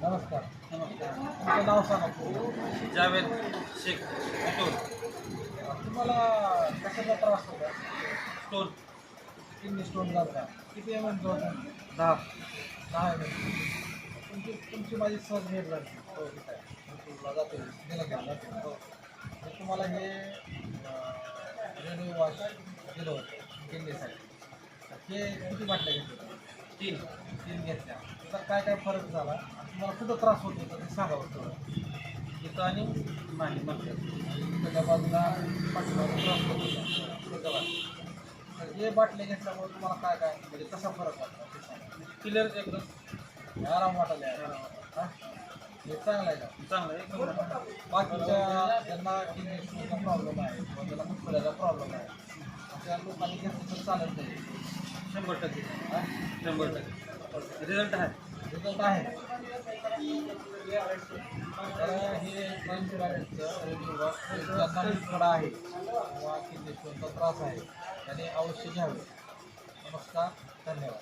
नमस्कार. तुमचं नाव सांगा पूर्ण. जावेद शेख स्टोर तुम्हाला कशाचा त्रास होता? स्टोर किडनी स्टोन झाला. किती एम एम होता? 10 10 एम एम. तुमची माझी सहज भेट झाली. हो ठीक आहे. तुला जातो दिलं गेलं जातो. हो तर तुम्हाला हे रेडिओ वॉश दिलं होतं किडनीसाठी. तर हे किती बाटल्या घेतल्या? 3 घेतल्या. तर काय फरक झाला आणि तुम्हाला कुठं त्रास होत होता ते सांगा होतं. इथं आणि नाही म्हणतात त्याच्या बाजूला पाठीमागून त्रास होत होता त्याच्या बाजूला. तर हे बाटले घेतल्यामुळे तुम्हाला काय म्हणजे कसा फरक वाटला ते सांगा. क्लिअर एकदम आराम वाटायला हां हे चांगलं आहे का? चांगलं आहे एकदम. बाकीच्या ज्यांना किडनी स्टोनचा प्रॉब्लेम आहे किंवा ज्याला मुतखड्याचा प्रॉब्लेम आहे अशा लोकांनी घेतलं तर चालत नाही. 100% हां 100% रिझल्ट आहे. रिझल्ट आहे. तर हे ट्रान्सपॅरंटचं रेडिओ ज्यांना मुतखडा आहे किंवा किडनी स्टोनचा त्रास आहे त्याने अवश्य घ्यावे. नमस्कार, धन्यवाद.